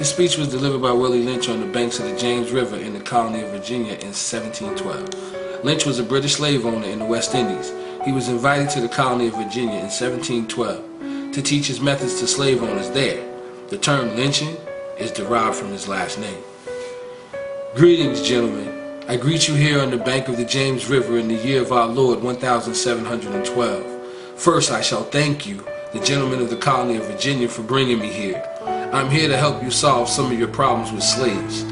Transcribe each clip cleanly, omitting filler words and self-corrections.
This speech was delivered by Willie Lynch on the banks of the James River in the colony of Virginia in 1712. Lynch was a British slave owner in the West Indies. He was invited to the colony of Virginia in 1712 to teach his methods to slave owners there. The term lynching is derived from his last name. Greetings, gentlemen. I greet you here on the bank of the James River in the year of our Lord 1712. First, I shall thank you, the gentlemen of the colony of Virginia, for bringing me here. I'm here to help you solve some of your problems with slaves.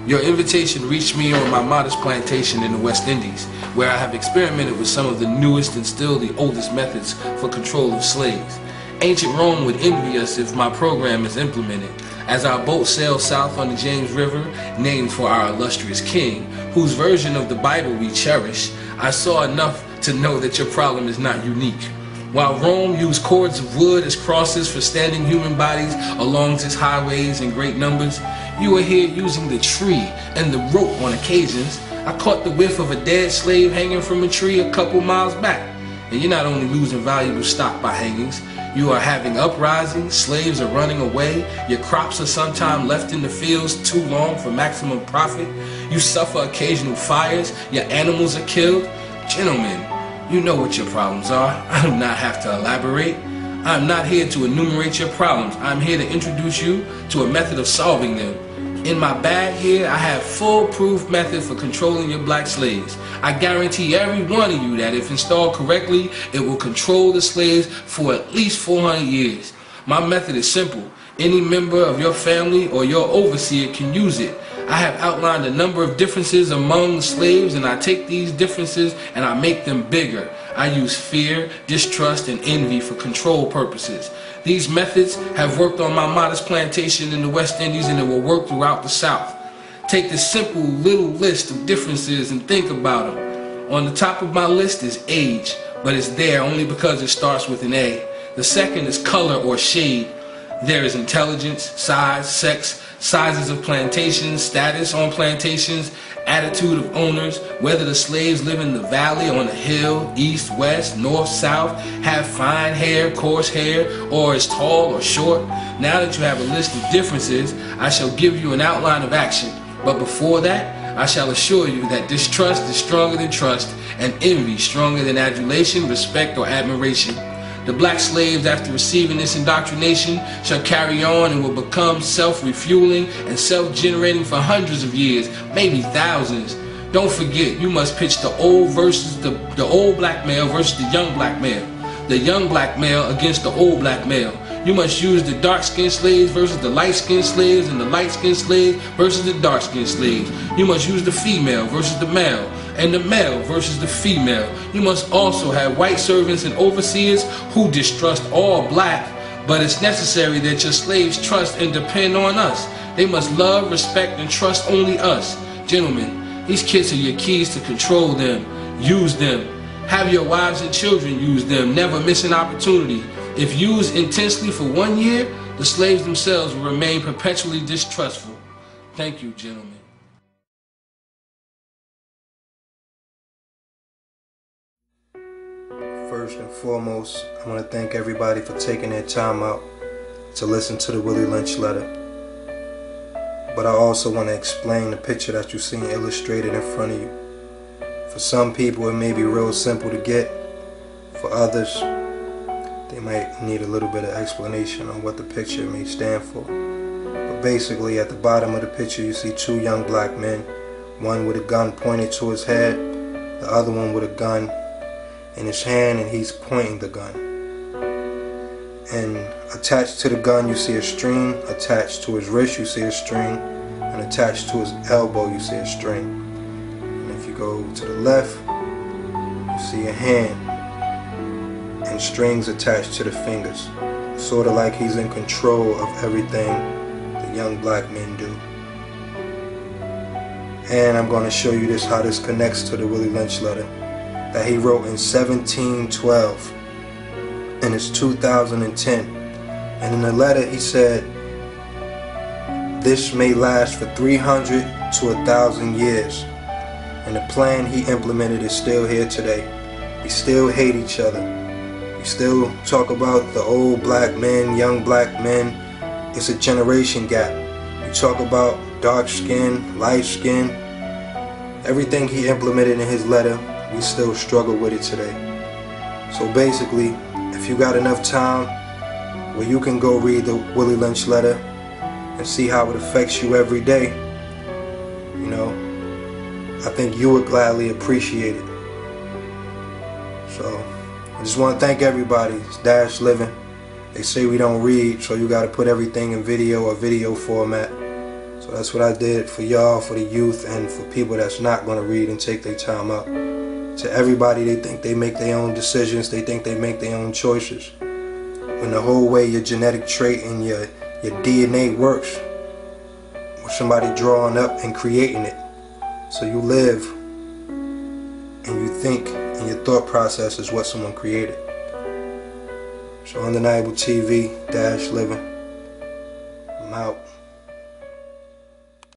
Your invitation reached me on my modest plantation in the West Indies, where I have experimented with some of the newest and still the oldest methods for control of slaves. Ancient Rome would envy us if my program is implemented. As our boat sails south on the James River, named for our illustrious king, whose version of the Bible we cherish, I saw enough to know that your problem is not unique. While Rome used cords of wood as crosses for standing human bodies along its highways in great numbers, you are here using the tree and the rope on occasions. I caught the whiff of a dead slave hanging from a tree a couple miles back. And you're not only losing valuable stock by hangings, you are having uprisings, slaves are running away, your crops are sometimes left in the fields too long for maximum profit, you suffer occasional fires, your animals are killed. Gentlemen, you know what your problems are. I do not have to elaborate. I'm not here to enumerate your problems. I'm here to introduce you to a method of solving them. In my bag here, I have foolproof method for controlling your black slaves. I guarantee every one of you that if installed correctly, it will control the slaves for at least 400 years. My method is simple. Any member of your family or your overseer can use it. I have outlined a number of differences among the slaves, and I take these differences and I make them bigger. I use fear, distrust, and envy for control purposes. These methods have worked on my modest plantation in the West Indies, and it will work throughout the South. Take this simple little list of differences and think about them. On the top of my list is age, but it's there only because it starts with an A. The second is color or shade. There is intelligence, size, sex, sizes of plantations, status on plantations, attitude of owners, whether the slaves live in the valley, on the hill, east, west, north, south, have fine hair, coarse hair, or is tall or short. Now that you have a list of differences, I shall give you an outline of action. But before that, I shall assure you that distrust is stronger than trust, and envy stronger than adulation, respect, or admiration. The black slaves, after receiving this indoctrination, shall carry on and will become self-refueling and self-generating for hundreds of years, maybe thousands. Don't forget, you must pitch the old versus the old black male versus the young black male. The young black male against the old black male. You must use the dark-skinned slaves versus the light-skinned slaves, and the light-skinned slaves versus the dark-skinned slaves. You must use the female versus the male, and the male versus the female. You must also have white servants and overseers who distrust all black, but it's necessary that your slaves trust and depend on us. They must love, respect, and trust only us. Gentlemen, these kids are your keys to control them. Use them. Have your wives and children use them. Never miss an opportunity. If used intensely for 1 year, the slaves themselves will remain perpetually distrustful. Thank you, gentlemen. First and foremost, I want to thank everybody for taking their time out to listen to the Willie Lynch letter. But I also want to explain the picture that you're seeing illustrated in front of you. For some people, it may be real simple to get. For others, they might need a little bit of explanation on what the picture may stand for. But basically, at the bottom of the picture, you see two young black men, one with a gun pointed to his head, the other one with a gun in his hand, and he's pointing the gun. And attached to the gun, you see a string. Attached to his wrist, you see a string. And attached to his elbow, you see a string. And if you go to the left, you see a hand and strings attached to the fingers, sort of like he's in control of everything the young black men do. And I'm going to show you how this connects to the Willie Lynch letter that he wrote in 1712, and it's 2010. And in the letter he said, this may last for 300 to 1,000 years, and the plan he implemented is still here today. We still hate each other. We still talk about the old black men, young black men. It's a generation gap. We talk about dark skin, light skin, everything he implemented in his letter, we still struggle with it today. So basically, if you got enough time where you can go read the Willie Lynch letter and see how it affects you every day, you know, I think you would gladly appreciate it. So I just want to thank everybody. It's Dashliving. They say we don't read, so you got to put everything in video or video format. So that's what I did for y'all, for the youth, and for people that's not going to read and take their time out. To everybody, they think they make their own decisions, they think they make their own choices. When the whole way your genetic trait and your DNA works, with somebody drawing up and creating it. So you live and you think, and your thought process is what someone created. So UndeniableTV, Dashliving, I'm out.